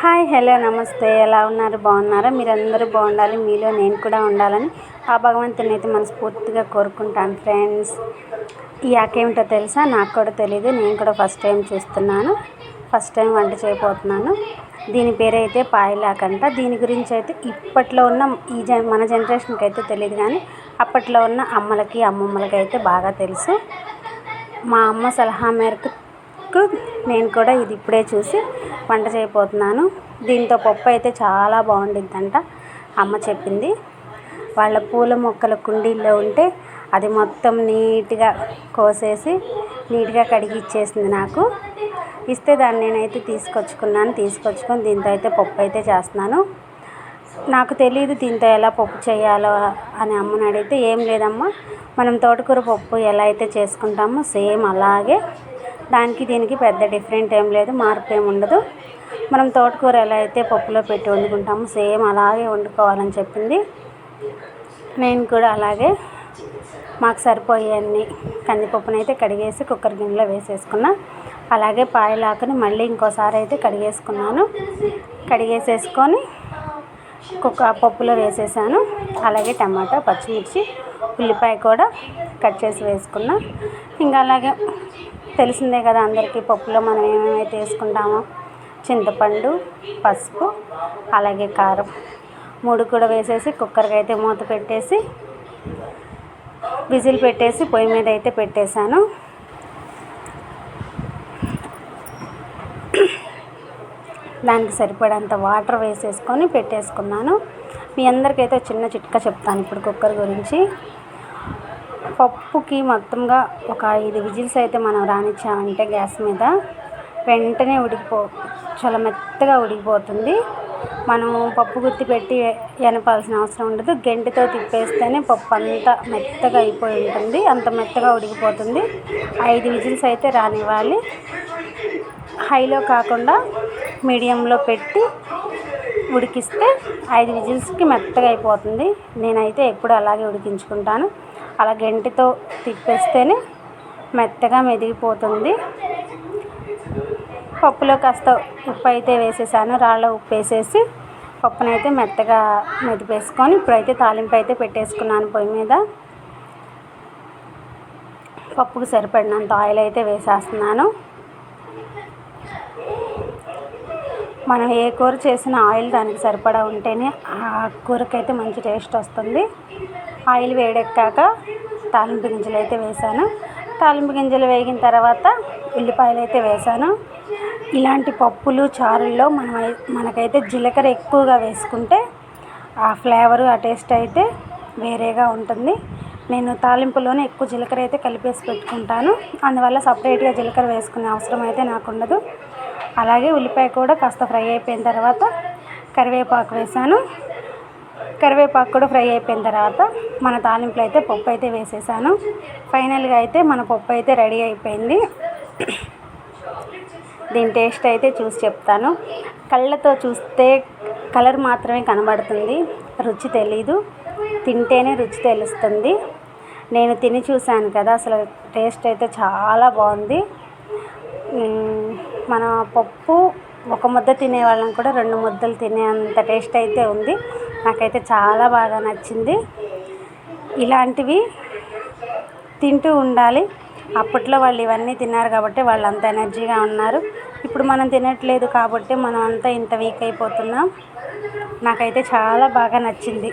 Hi, hello, నమస్తే. ఎలా ఉన్నారు? బాగున్నారా? మీరందరూ బాగుండాలి, మీలో నేను కూడా ఉండాలని ఆ భగవంతుని అయితే మనస్ఫూర్తిగా కోరుకుంటాను ఫ్రెండ్స్. ఈ ఆకేమిటో తెలుసా? నాకు కూడా తెలీదు. నేను కూడా ఫస్ట్ టైం చూస్తున్నాను. ఫస్ట్ టైం వంట చేయబోతున్నాను. దీని పేరైతే పాయలాకంట. దీని గురించి అయితే ఇప్పట్లో ఉన్న మన జనరేషన్కి అయితే తెలియదు, కానీ అప్పట్లో ఉన్న అమ్మలకి అమ్మమ్మలకి అయితే బాగా తెలుసు. మా అమ్మ సలహా మేరకు నేను కూడా ఇది ఇప్పుడే చూసి వంట చేయబోతున్నాను. దీంతో పప్పు అయితే చాలా బాగుండిద్దంట అమ్మ చెప్పింది. వాళ్ళ పూల మొక్కల కుండీల్లో ఉంటే అది మొత్తం నీట్గా కోసేసి నీట్గా కడిగి ఇచ్చేసింది నాకు. ఇస్తే దాన్ని నేనైతే తీసుకొచ్చుకొని దీంతో అయితే పప్పు అయితే చేస్తున్నాను. నాకు తెలియదు దీంతో ఎలా పప్పు చేయాలో అని అమ్మని అడిగితే, ఏం లేదమ్మా, మనం తోటకూర పప్పు ఎలా అయితే చేసుకుంటామో సేమ్ అలాగే, దానికి దీనికి పెద్ద డిఫరెంట్ ఏం లేదు, మార్పు ఏమి ఉండదు. మనం తోటకూర ఎలా అయితే పప్పులో పెట్టి వండుకుంటామో సేమ్ అలాగే వండుకోవాలని చెప్పింది. నేను కూడా అలాగే మాకు సరిపోయేన్ని కందిపప్పునైతే కడిగేసి కుక్కర్ గిన్నెలో వేసేసుకున్నా. అలాగే పాయలాకుని మళ్ళీ ఇంకోసారి అయితే కడిగేసేసుకొని పప్పులో వేసేసాను. అలాగే టమాటా, పచ్చిమిర్చి, ఉల్లిపాయ కూడా కట్ చేసి వేసుకున్నా. ఇంకా అలాగే తెలిసిందే కదా అందరికీ, పప్పులో మనం ఏమేమైతే వేసుకుంటామో చింతపండు, పసుపు, అలాగే కారం 3 కూడా వేసేసి కుక్కర్కి అయితే మూత పెట్టేసి విజిల్ పెట్టేసి పొయ్యి మీద అయితే పెట్టేశాను. దానికి సరిపడంత వాటర్ వేసేసుకొని పెట్టేసుకున్నాను. మీ అందరికైతే చిన్న చిట్కా చెప్తాను ఇప్పుడు కుక్కర్ గురించి. పప్పుకి మొత్తంగా ఒక 5 విజిల్స్ అయితే మనం రానిచ్చామంటే గ్యాస్ మీద వెంటనే చాలా మెత్తగా ఉడికిపోతుంది. మనం పప్పు గుత్తి పెట్టి ఎనపాల్సిన అవసరం ఉండదు. గెంటితో తిప్పేస్తేనే పప్పు అంతా మెత్తగా అయిపోయి ఉంటుంది, అంత మెత్తగా ఉడికిపోతుంది. 5 విజిల్స్ అయితే రానివ్వాలి. హైలో కాకుండా మీడియంలో పెట్టి ఉడికిస్తే 5 విజిల్స్కి మెత్తగా అయిపోతుంది. నేనైతే ఎప్పుడు అలాగే ఉడికించుకుంటాను. అలా గెంటితో తిప్పేస్తేనే మెత్తగా మెదిగిపోతుంది. పప్పులో కాస్త ఉప్పు అయితే వేసేసాను. రాళ్ళ ఉప్పు వేసేసి పప్పునైతే మెత్తగా మెదిపేసుకొని ఇప్పుడైతే తాలింపు అయితే పెట్టేసుకున్నాను పొయ్యి మీద. పప్పుకు సరిపడినంత ఆయిల్ అయితే వేసేస్తున్నాను. మనం ఏ కూర చేసిన ఆయిల్ దానికి సరిపడా ఉంటేనే ఆ కూరకైతే మంచి టేస్ట్ వస్తుంది. ఆయిల్ వేడెక్కాక తాలింపు గింజలు అయితే వేసాను. తాలింపు గింజలు వేగిన తర్వాత ఉల్లిపాయలు అయితే వేసాను. ఇలాంటి పప్పులు చారుల్లో మనకైతే జీలకర్ర ఎక్కువగా వేసుకుంటే ఆ ఫ్లేవరు, ఆ టేస్ట్ అయితే వేరేగా ఉంటుంది. నేను తాలింపులోనే ఎక్కువ జీలకర్ర అయితే కలిపేసి పెట్టుకుంటాను. అందువల్ల సపరేట్గా జీలకర్ర వేసుకునే అవసరం అయితే నాకు ఉండదు. అలాగే ఉల్లిపాయ కూడా కాస్త ఫ్రై అయిపోయిన తర్వాత కరివేపాకు వేసాను. కరివేపాకు కూడా ఫ్రై అయిపోయిన తర్వాత మన తాలింపులో అయితే పప్పు అయితే వేసేసాను. ఫైనల్గా అయితే మన పప్పు అయితే రెడీ అయిపోయింది. దీని టేస్ట్ అయితే చూసి చెప్తాను. కళ్ళతో చూస్తే కలర్ మాత్రమే కనబడుతుంది, రుచి తెలీదు. తింటేనే రుచి తెలుస్తుంది. నేను తిని చూశాను కదా, అసలు టేస్ట్ అయితే చాలా బాగుంది. మన పప్పు ఒక ముద్ద తినే వాళ్ళని కూడా 2 ముద్దలు తినేంత టేస్ట్ అయితే ఉంది. నాకైతే చాలా బాగా నచ్చింది. ఇలాంటివి తింటూ ఉండాలి. అప్పట్లో వాళ్ళు ఇవన్నీ తిన్నారు కాబట్టి వాళ్ళు అంత ఎనర్జీగా ఉన్నారు. ఇప్పుడు మనం తినట్లేదు కాబట్టి మనం అంతా ఇంత వీక్ అయిపోతున్నాం. నాకైతే చాలా బాగా నచ్చింది.